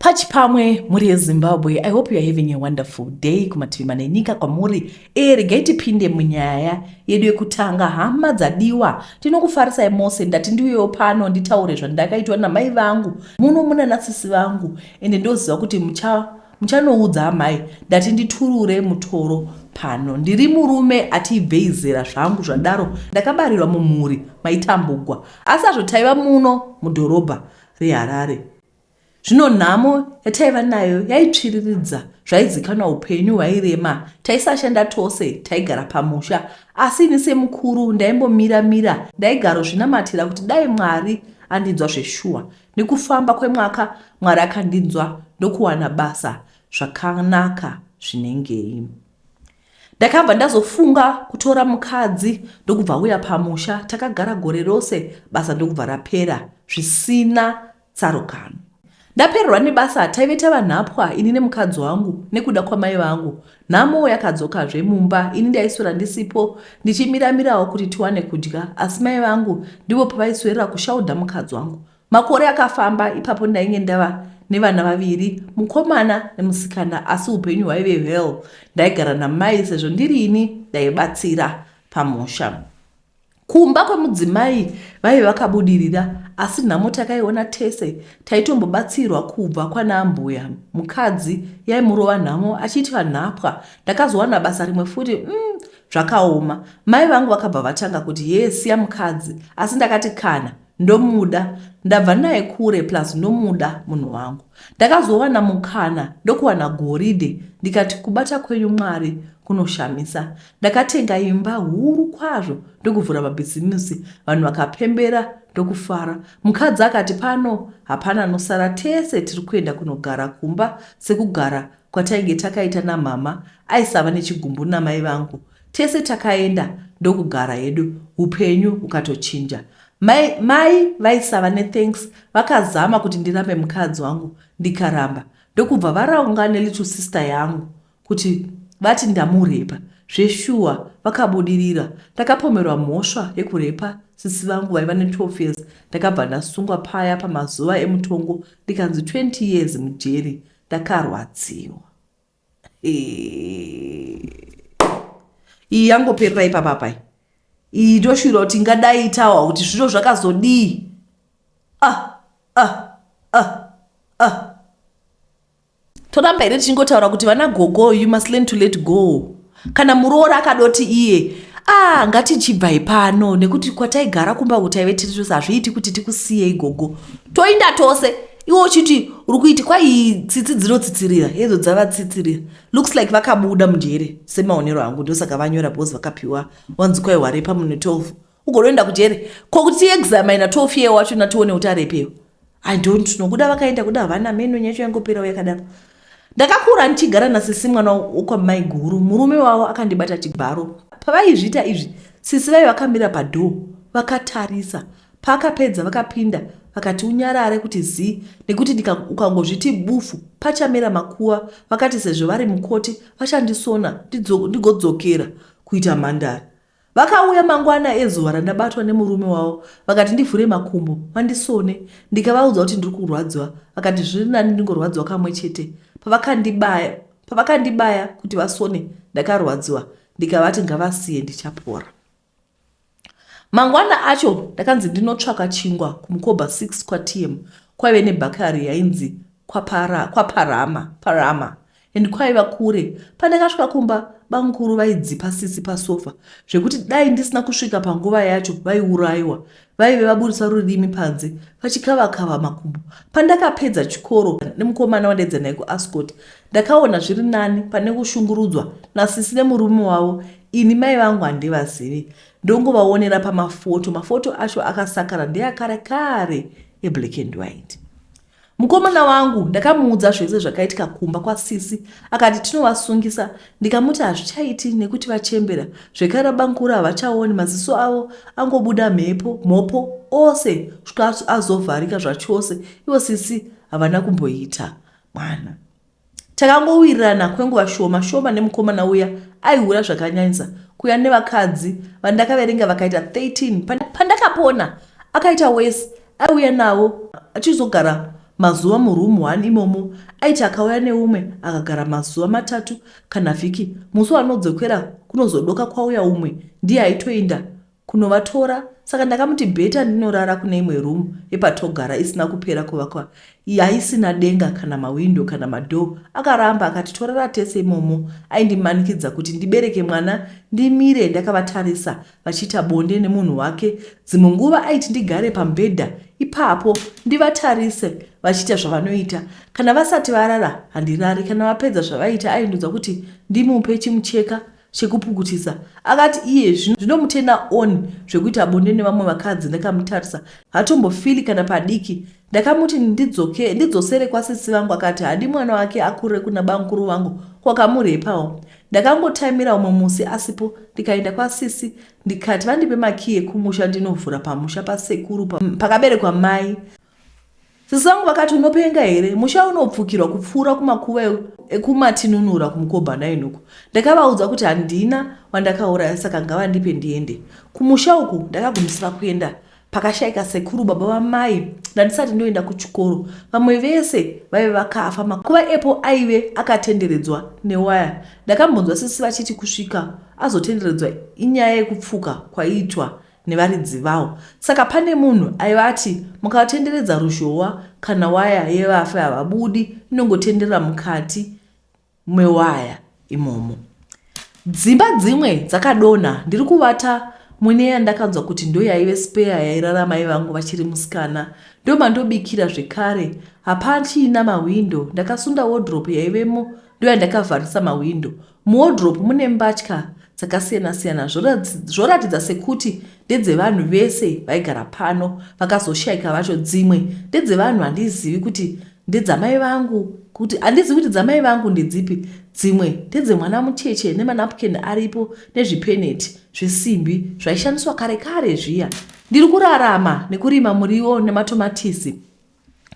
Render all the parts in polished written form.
Pachipamwe muri Zimbabwe. I hope you are having a wonderful day. Kumativi manenyika kwamuri. Regai tipinde munyaya yedu yekutanga hama dzadiwa. Tinokufarisai mose ndati ndiuyewo pano nditaure zvandakaitwa namai vangu. Muno muna nasisi vangu. Ende ndoziva kuti muchanoudza amai ndati nditurure mutoro pano. Ndiri murume atibvei zera zvangu zvadaro. Ndakabarirwa mumhuri maitambugwa. Asi azvotaiva muno mudhorobha reHarare. Zvino nhamo yataiva nayo yaitsviriridza zvaizikanwa upenyu hwairema. Taisashanda tose, taigara pamusha. Asi ini semukuru ndaimbomira ndaigaro zvinamatira kuti dai Mwari andinzwa zveshuwa. Nekufamba kwemwaka Mwari akandinzwa ndokuwana basa zvakanaka zvinengei. Ndakabva ndazofunga kutora mukadzi ndokubva uya pamusha. Takagara gore rose, basa ndokubva rapera zvisina tsarukano. Ndapererwa nebasa taive tava nhapwa ini nemukadzi wangu nekuda kwamai vangu. Nhamo yakadzokazve mumba, ini ndaiswera ndisipo ndichimiramirawo kuti tiwane kudya, asi mai vangu ndivo pavaiswerera kushaudha mukadzi wangu. Makore akafamba, ipapo ndainge ndava nevana vaviri, mukomana nemusikana, asi upenyu hwaive hell. Ndaigara namai sezvo ndiri ini ndaibatsira pamusha. Kumba kwemudzimai vaive vakabudirira, asi nhamo takaiona tese. Taitombobatsirwa kubva kwana ambuya. Mukadzi yaimurova nhamo achiitwa nhapwa. Ndakazowana basa rimwe futi, zvakaoma. Mai vangu vakabva vatanga kuti siya mukadzi, asi ndakati kana ndomuda. Ndabva naye kure plus ndomuda munhu wangu. Ndakazowana mukana ndokuwana goridhe. Ndikati kubata kwenyu Mwari kunoshamisa. Ndakatenga imba huru kwazvo ndokuvhura mabhizimusi. Vanhu vakapembera ndokufara. Mukadzi akati pano hapana anosara, tese tiri kuenda kunogara kumba sekugara kwatainge takaita namama aisava nechigumbu namai vangu. Tese takaenda ndokugara hedu, upenyu ukatochinja. Mai vaisava nethanks, vakazama kuti ndirambe mukadzi wangu, ndikaramba. Ndokubva varaunga nelittle sister yangu kuti vati ndamurepa. Zveshuwa vakabudirira. Ndakapomerwa mhosva yekurepa sisi vangu vaiva ne12 years. Ndakabva ndasungwa paya pamazuva emutongo ndikanzi 20 years mujeri. Ndakarwadziwa. Iyi yangoperera ipapapai. Iyi ndoshuvira kuti ngadai itawa kuti zviro zvakazodii. Toramba here tichingotaura kuti vana gogo, you must learn to let go. Kana muroora akadoti iye ngatichibvai pano nekuti kwataigara kumba kuti taive tiri tose hazviiti kuti tikusiyei gogo. Toinda tose. Iwo uchiti uri kuiti kwai tsitsi dzinotsitsirira, hedzo dzavatsitsirira. Looks like vakabuda mujere semaonero angu, ndosaka vanyora bhozi vakapiwa wanzi kwai warepa munhu 12. Ugonoenda kujere kokuti examiner 12 year wacho natione kuti arepewo. I don't know. Kuda vakaenda kuda havana meno nyacho yangopera yakadaro. Ndakakura ndichigara nasisi mwana wokwamai guru. Murume wavo akandibata chibharo. Pavaizviita izvi, sisi vai vakamira padoo vakatarisa. Pakapedza vakapinda vakati unyarare kuti zii, nekuti ukangozviti bufu pachamera makuwa. Vakati sezvo vari mukoti vachandisona ndigodzokera kuita mhandara. Vakauya mangwana ezuva randabatwa nemurume wavo. Vakati ndivhure makumbo vandisone. Ndikavaudza kuti ndiri kurwadziwa. Vakati zviri nani ndingorwadziwa kamwe chete. Pavakandibaya kuti vasone ndakarwadziwa, ndikavati ngavasiye ndichapora. Mangwana acho ndakanzi ndinotsvaka chingwa kumukoba 6 kwaTM. Kwaive nebhakari yainzi Parama. Endi kwaiva kure. Pandakasvika kumba, banguru vaidzipa sisi pasofa zvekuti dai ndisina kusvika panguva yacho vaiurayiwa. Vaive vaburisa rurimi panze vachikava-kava makumbo. Pandakapedza chikoro nemukomana wandaidza naye kuAscot, ndakaona zviri nani pane kushungurudzwa nasisi nemurume wavo. Ini mai vangu handivazivi, ndongovaonera pamafoto. Mafoto acho akasakara ndeakare kare eblack and white. Mukomana wangu ndakamuudza zvese zvakaitika kumba kwasisi. Akati tinovasungisa. Ndikamuti hazvichaiti nekuti vachembera. Zvekare banguru havachaoni, maziso avo angobuda mhopo ose kusvika azovharika zvachose. Ivo sisi havana kumboita mwana. Takangowirirana kwenguva shoma nemukomana uya aihura zvakanyanyisa. Kuya nevakadzi vandakaverenga vakaita 13. Pandakapona akaita wese, auya navo achizogara mazuva muroom 1 imomo aiti akauya neumwe akagara mazuva 3 kana vhiki. Musi wanodzokera kunozodoka kwauya umwe ndiye aitoenda kunovatora. Saka ndakamuti bheta ndinorara kune imwe room yepatogara isina kupera kuvakwa, haisina denga kana mawindo kana madhoo. Akaramba akati torara tese imomo. Aindimanikidza kuti ndibereke mwana ndimire ndakavatarisa vachiita bonde nemunhu wake. Dzimwe nguva aiti ndigare pambedha ipapo ndivatarise vachiita zvavanoita. Kana vasati varara handirari, kana vapedza zvavaita aindudza kuti ndimupe chimucheka chekupukutisa. Akati iye zvinomutenda on zvekuita bonde nevamwe vakadzi. Ndakamutarisa, hatombofili kana padiki. Ndakamuti ndidzosere kwasisi vangu. Akati hadi mwana wake akure kuna bankuru vangu kwakamurepawo. Ndakangotaimira umwe musi asipo, ndikaenda kwasisi ndikati vandipe makiye kumusha ndinovhura pamusha pasekuru pakaberekwa mai. Sisi vangu vakati unopenga here, musha unopfukirwa kupfuura kumakuva ekumatinunura kumukobha nainoko. Ndakavaudza kuti handina wandakauraya, saka ngavandipe ndiende. Kumusha uku ndakagumisira kuenda pakashayika sekuru baba vamai ndandisati ndoenda kuchikoro. Vamwe vese vaive vakafa, makuva epo aive akatenderedzwa newaya. Ndakambonzwa sisi vachiti kusvika azotenderedzwa inyaya yekupfuka kwaiitwa nevaridzi vavo. Saka pane munhu aivati mukatenderedza ruzhowa kana waya yevafe havabudi, inongotenderera mukati mewaya imomo. Dzimba dzimwe dzakadonha. Ndiri kuvata mune yandakanzwa kuti ndo yaive spare yairara mai vangu vachiri musikana. Ndo mandobikira zvekare. Hapachina mawindo. Ndakasunda wardrobe yaivemo, ndo yandakavharisa mawindo. Muwardrobe mune mbatya dzakasiyana-siyana zvoratidza sekuti ndedzevanhu vese vaigara pano vakazoshayika vacho. Dzimwe ndedzevanhu handizivi kuti ndedzamai vangu, kuti handizivi kuti dzamai vangu ndedzipi. Dzimwe ndedzemwana mucheche nemanapukeni aripo nezvipeneti zvesimbi zvaishandiswa kare kare zviya. Ndiri kurarama nekurima muriwo nematomatisi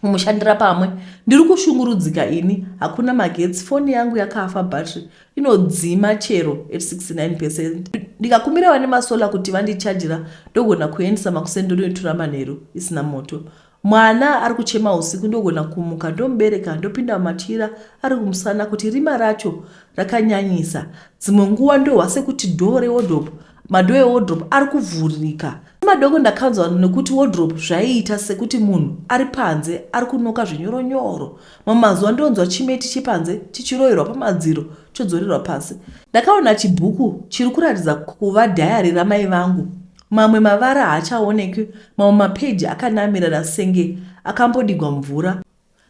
kumushandira pamwe. Ndiri kushungurudzika ini, hakuna magetsi. Foni yangu yakafa bhatiri, inodzima chero at 69%. Ndikakumbira vane masola kuti vandichajira ndogona kuendesa makusendero etura manheru isina moto. Mwana ari kuchema usiku, ndogona kumuka ndomubereka ndopinda mumachira ari kumusana kuti rima racho rakanyanyisa. Dzimwe nguva ndohwa sekuti dhoo rewardrobe, madhoo ewardrobe ari kuvhurika. Madoko ndakanzwa nekuti wardrobe zvaiita sekuti munhu ari panze ari kunoka zvinyoronyoro. Mamazuva ndonzwa chimeti chepanze chichiroherwa pamadziro chodzorerwa pasi. Ndakaona chibhuku chiri kuratidza kuva dhayari ramai vangu. Mamwe mavara haachaonekwi, mamwe mapeji akanamirana senge akambodigwa mvura.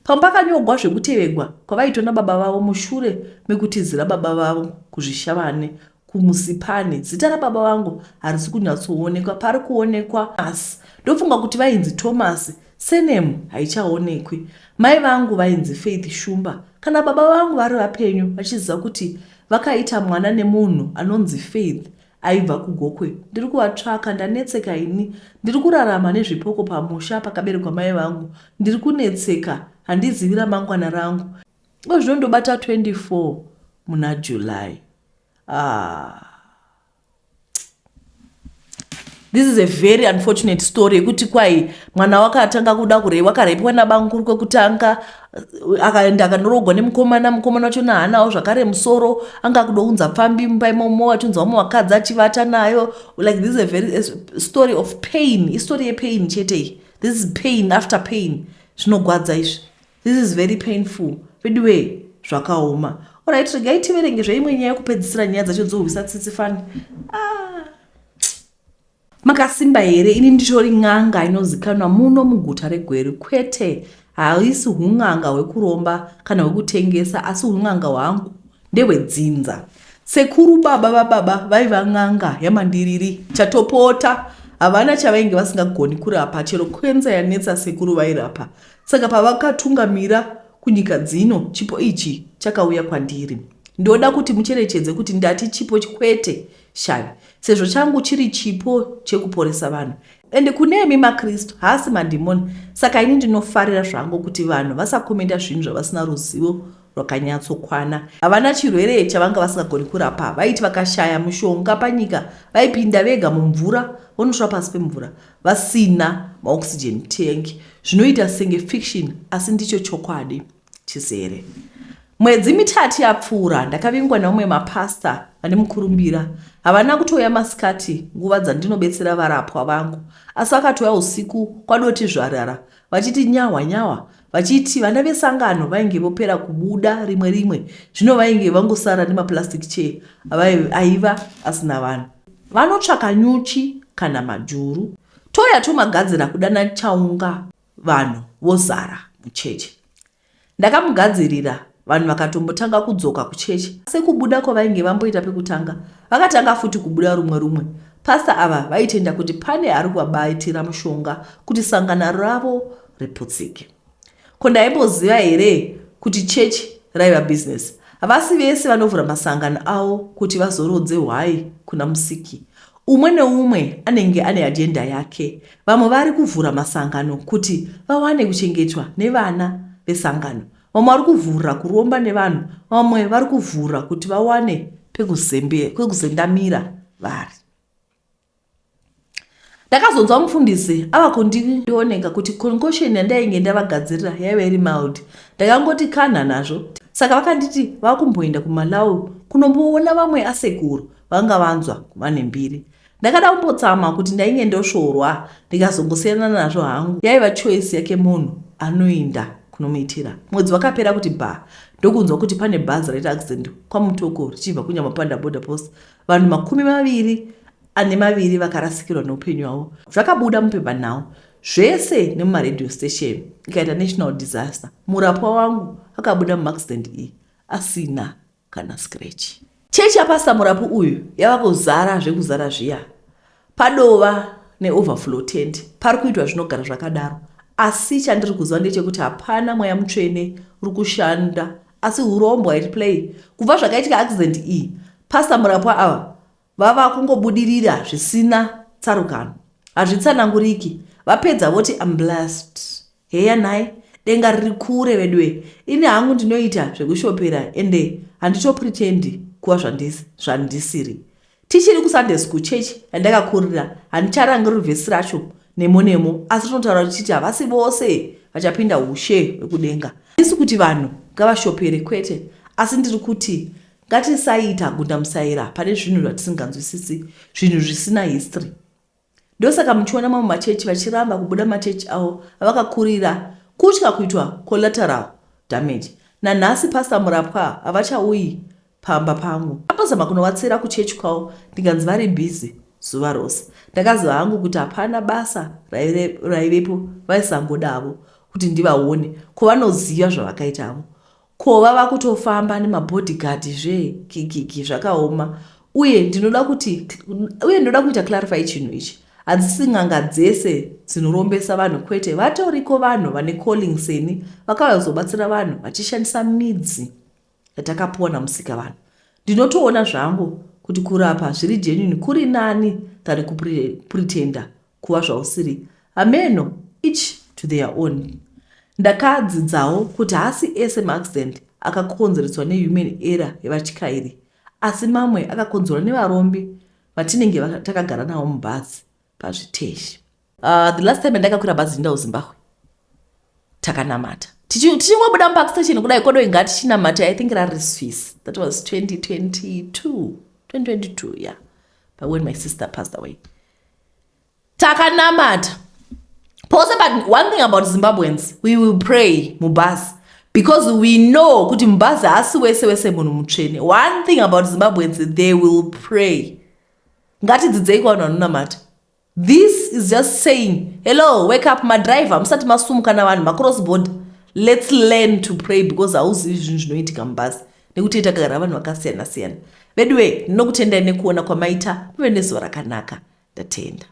Pamwe pakanyogwa zvekutevegwa kwavaitwa nababa vavo mushure mekutizira baba vavo kuzvishavane kumusipani. Zita rababa vangu harisi kunyatsoonekwa, pari kuonekwa Thomas. Ndofunga kuti vainzi Thomas, senemu haichaonekwi. Mai vangu vainzi Faith Shumba. Kana baba vangu vari vapenyu vachiziva kuti vakaita mwana nemunhu anonzi Faith aibva kugokwe, ndiri kuvatsvaka. Ndanetseka ini, ndiri kurarama nezvipoko pamusha pakaberekwa mai vangu. Ndiri kunetseka, handizivi ramangwana rangu. Zvindobata 24 muna July. This is a very unfortunate story yekuti kwai mwana wakatanga kuda wakarepwa nabanguru kwekutanga, akaenda akanorogwa nemukomana. Mukomana wacho hanawo zvakare musoro, anga kudounza pfambi mumba imomo, wachunzwa mumwe wakadzi achivata nayo. Like this is a very story of pain, history yepain chete. This is pain after pain. Zvinogwadza izvi. This is very painful. Anyway, zvakaoma. Alright, regai tiverenge zveimwe nyaya yekupedzisira nyaya dzacho dzohwisa tsitsifani. Makasimba here? Ini nditori n'anga inozikanwa muno muguta reGweru. Kwete, haisi hun'anga hwekuromba kana hwekutengesa, asi hun'anga hwangu ndehwedzinza. Sekuru baba vababa vaiva n'anga yamandiriri chatopota. Havana chavainge vasingagoni kurapa, chero kwenza yanetsa sekuru vairapa. Saka pavakatungamira kunyika dzino, chipo ichi chakauya kwandiri. Ndoda kuti mucherechedze kuti ndati chipo chikwete shavi, sezvo changu chiri chipo chekuporesa vanhu. Ende kunemi maKristu haasi mandimoni. Saka ini ndinofarira zvangu kuti vanhu vasakomenda zvinhu zvavasina ruzivo rwakanyatsokwana. Havana chirwere chavanga vasingagoni kurapa. Vaiti vakashaya mushonga panyika, vaipinda vega mumvura, vonosva pasi pemvura, vasina maoxygen tank. zvinoita senge fiction asi ndicho chokwadi chizere. Mwedzi mitatu yapfuura ndakavingwa naumwe mapasta ane mukurumbira. Havana kutoya masikati nguva dzandinobetsera varapwa vangu, asi vakatoya usiku kwadoti zvarara vachiti nyawa vachiti vana vesangano vainge vopera kubuda rimwe zvino vainge vangosara nemaplastic chair aiva asina vanhu. Vanotsvaka nyuchi kana majuru. Toya tomagadzira kudana chaunga vanhu vozara muchechi. Ndakamugadzirira vanhu vakatombotanga kudzoka kuchechi. Sekubuda kwavainge vamboita pekutanga, vakatanga futi kubuda rumwe. Pasta ava vaitenda kuti pane ari kuvabaitira mushonga kuti sangano ravo riputsike. Ko ndaimboziva here kuti chechi raiva business? Havasi vese vanovhura masangano avo kuti vazorodze hwai kuna musiki. Umwe neumwe anenge ane agenda yake. Vamwe vari kuvhura masangano kuti vawane kuchengetwa nevana vesangano. Vamwe vari kuvhura kuromba nevanhu. Vamwe vari kuvhura kuti vawane pekuzendamira vari. Ndakazonzwa mufundisi ava kundioneka kuti concoction yandainge ndavagadzirira yaiva iri mild. Ndakangoti kana nazvo. Saka vakanditi vakumboenda kuMalawi kunomboona vamwe asekuru vanga vanzwa vane mbiri. Ndakada kumbotsama kuti ndainge ndoshorwa ndikazongosiyana nazvo hangu. Yaiva choice yake munhu anoenda kunomuitira. Mwedzi wakapera kuti ndokunzwa kuti pane bhazi raita accident kwaMutoko richibva kuNyamapanda border post. Vanhu 22 vakarasikirwa neupenyu hwavo. Zvakabuda mupepanhau zvese nemumaradio station ikaita national disaster. Murapwa wangu akabuda muaccident iyi asina kana scratch. Chechi yapasta murapu uyu yava kuzara zvekuzara zviya. Padova neoverflow tent pari kuitwa zvinogara zvakadaro. Asi chandiri kuziva ndechekuti hapana mweya mutsvene uri kushanda, asi urombo play. Kubva zvakaitika accident iyi, pasta murapwa ava vava kungobudirira zvisina tsarukano. Hazvitsananguriki. Vapedza voti I'm blessed. Heya nai, denga riri kure vedwe. Ini hangu ndinoita zvekushopera ende handitopretendi kuva zvandisiri. Tichiri kuSunday school church yandakakurira handicharangiri vhesi racho nemo asi tinotaura tichiti havasi vose vachapinda ushe hwekudenga. Handisi kuti vanhu ngavashopere kwete, asi ndiri kuti ngatisaita gundamusaira pane zvinhu zvatisinganzwisisi, zvinhu zvisina history. Ndosaka muchiona mamwe machechi vachiramba kubuda machechi avo avakakurira kutya kuitwa collateral damage. Nanhasi pasta murapwa havachauyi pamba pangu. Apozama kunovatsera kuchechi kwavo ndikanzi vari busy zuva rose. Ndakaziva hangu kuti hapana basa raivepo vaisangodavo kuti ndivaone. Ko vanoziva zvavakaitavo. Ko vava kutofamba nemabodyguard kiki zvakaoma. Uye ndinoda kuita clarify chinhu ichi. Hadzisi n'anga dzese dzinorombesa vanhu kwete. Vatoriko vanhu vane calling seni vakavazobatsira vanhu vachishandisa midzi yatakapuwa namusika vanhu. Ndinotoona zvangu kuti kurapa zviri genuine kuri nani than kupretenda kuva zvausiri. Ameno, each to their own. Ndakadzidzawo kuti hasi ese maaccident akakonzereswa nehuman error yevachikairi, asi mamwe akakonzerwa nevarombi vatinenge takagara navo mubhazi pazviteshi. The last time ndakakwira bhazi ndau Zimbabwe takanamata. Tichingobuda muPark Station kudai kodo inga tichinamata, I think rari Swiss. That was 2022, yeah. But when my sister passed away. Takanamata. But one thing about Zimbabweans, we will pray mubasi because we know kuti mubasi asi wese munhu mutsvene. One thing about Zimbabweans, they will pray. Ngatidzidzei kuvanhu vanonamata. This is just saying, hello, wake up my driver. Musati masumuka navanhu macross border. Let's learn to pray because hauzivi zvinhu zvinoitika mubasi nekuti takagara vanhu vakasiyana siyana. Vedwe, ndinokutendai nekuona kwamaita muve nezuva rakanaka. Ndatenda.